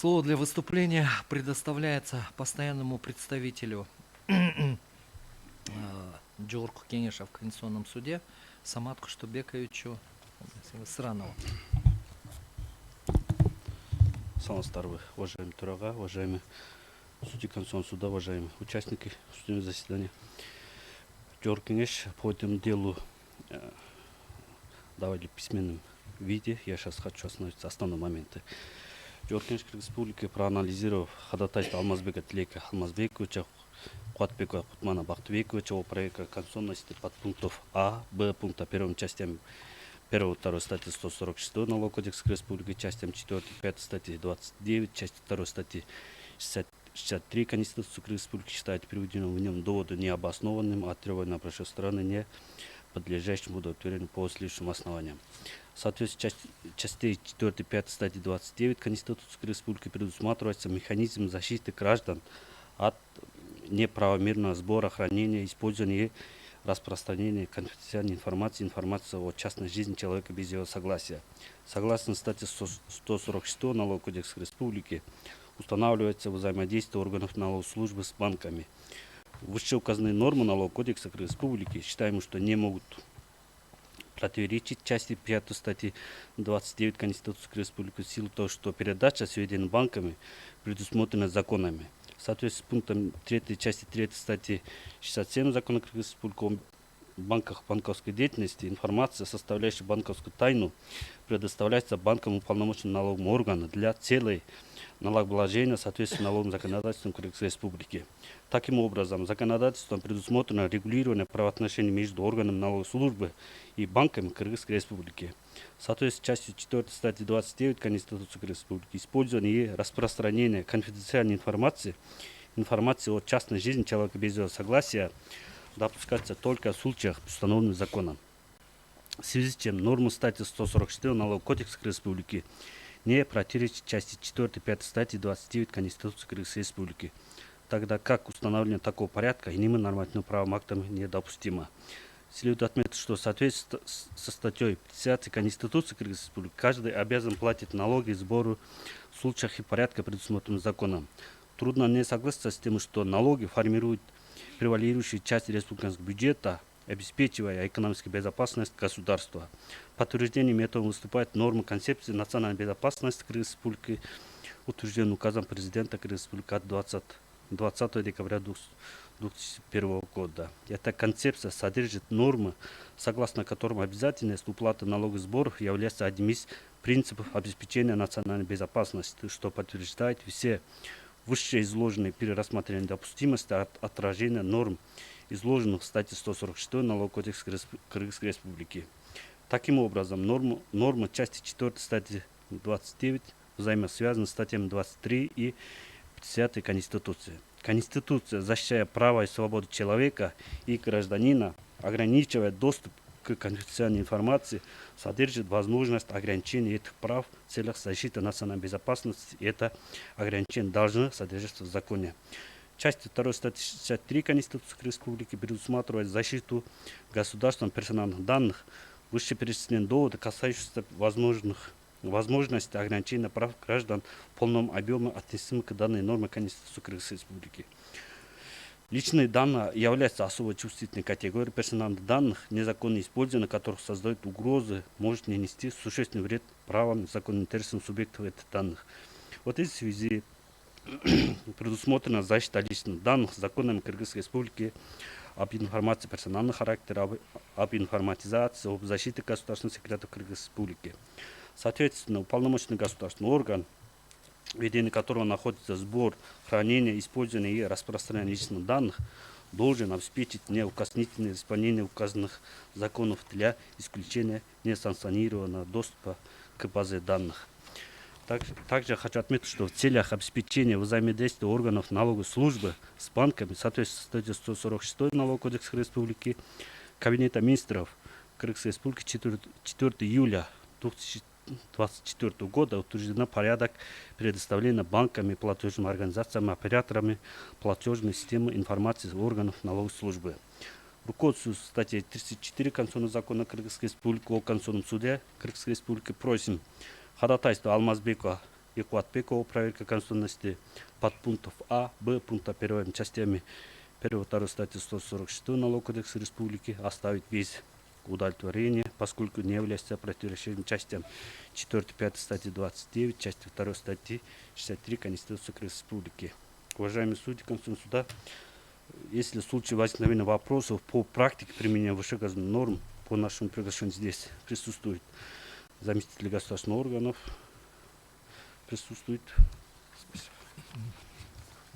Слово для выступления предоставляется постоянному представителю Джорку Кенеша в Конституционном суде Самат Куштубековичу Сыранову. Саламатсыздарбы, уважаемый Турага, уважаемые судьи Конституционного суда, уважаемые участники судебного заседания. Джорк Кенеш по этому делу давали в письменном виде. Я сейчас хочу остановиться основные моменты. Джорк Кенеш Республики, проанализировав ходатайство Алмазбека Тилека Алмазбековича, Куатбекова Кутмана Бахтыбековича о проекте конституционности подпунктов А, Б пункта первым частям 1, 2 статьи 146 Налогового кодекса Республики, частям 4, 5 статьи 29, части 2 статьи 63 Конституции Республики считает приведенным в нем доводы необоснованным, а требования прошедшей стороны не подлежащим удовлетворению по следующим основаниям. Соответственно, частей 4, 5 статьи 29 Конституции Республики предусматривается механизм защиты граждан от неправомерного сбора, хранения, использования и распространения конфиденциальной информации о частной жизни человека без его согласия. Согласно статье 146 Налогового кодекса Республики устанавливается взаимодействие органов налоговой службы с банками. Вышеуказанные нормы Налогового кодекса Республики считаем, что не могут противоречить части 5 статьи 29 Конституции Республики в силу того, что передача сведений банками предусмотрена законами. В соответствии с пунктом 3 части 3 статьи 67 Закона Республики о банках банковской деятельности, информация, составляющая банковскую тайну, предоставляется банкам уполномоченным налоговым органам для целей налогообложения в соответствии с налоговым законодательством Кыргызской Республики. Таким образом, законодательством предусмотрено регулирование правоотношений между органами налоговой службы и банками Кыргызской Республики. В соответствии с частью 4 статьи 29 Конституции Республики, использование и распространение конфиденциальной информации о частной жизни человека без его согласия допускается только в случаях, установленных законом. В связи с чем нормы статьи 144 Налогового кодекса Республики не противоречит части 4 5 статьи 29 Конституции Кыргызской Республики, тогда как установление такого порядка иными нормативно-правовыми актами недопустимо. Следует отметить, что в соответствии со статьей 50 Конституции Кыргызской Республики каждый обязан платить налоги и сборы в случаях и порядке, предусмотренных законом. Трудно не согласиться с тем, что налоги формируют превалирующую часть республиканского бюджета, обеспечивая экономическую безопасность государства. Подтверждением этого выступает норма концепции национальной безопасности Кыргызской Республики, утвержденная указом президента Кыргызской Республики от 20 декабря 2001 года. Эта концепция содержит нормы, согласно которым обязательность уплаты налоговых сборов является одним из принципов обеспечения национальной безопасности, что подтверждает все вышеизложенные при рассмотрении допустимости от отражения норм, изложенных в статье 146 Налогового кодекса Кыргызской Республики. Таким образом, нормы части 4 статьи 29 взаимосвязаны с статьями 23 и 50 Конституции. Конституция, защищая права и свободы человека и гражданина, ограничивая доступ к конфиденциальной информации, содержит возможность ограничения этих прав в целях защиты национальной безопасности. Это ограничение должно содержаться в законе. Часть 2 статьи 63 Конституции Республики предусматривает защиту государством персональных данных. Вышеперечисленные доводы, касающиеся возможности ограничения прав граждан в полном объеме, относимы к данной норме Конституции Кыргызской Республики. Личные данные являются особо чувствительной категорией персональных данных, незаконное использование которых создает угрозы, может нанести существенный вред правам и законным интересам субъектов этих данных. В этой связи предусмотрена защита личных данных законами Кыргызской Республики об информации персонального характера, об информатизации, об защите государственных секретов Кыргызской Республики. Соответственно, уполномоченный государственный орган, в ведении которого находится сбор, хранение, использование и распространение личных данных, должен обеспечить неукоснительное исполнение указанных законов для исключения несанкционированного доступа к базе данных. Также хочу отметить, что в целях обеспечения взаимодействия органов налоговой службы с банками, соответственно, статьи 146 Налогового кодекса Республики, Кабинета министров Кыргызской Республики 4 июля 2024 года утвержден порядок предоставления банками, платежными организациями, операторами платежной системы информации органов налоговой службы. Руководствуясь статьей 34 Конституционного закона Кыргызской Республики о Конституционном суде Кыргызской Республики, просим ходатайство Алмазбекова и Куатбекова проверка конституционности подпунктов А, Б пункта 1 частями 1-2 статьи 146 Налогового кодекса Республики оставить без удовлетворения, поскольку не является противоречием частям 4-5 статьи 29, части 2 статьи 63 Конституции Республики. Уважаемые судьи Конституционного суда, если в случае возникновения вопросов по практике применения вышеуказанных норм, по нашему приглашению здесь присутствует заместитель государственных органов, присутствует. Спасибо.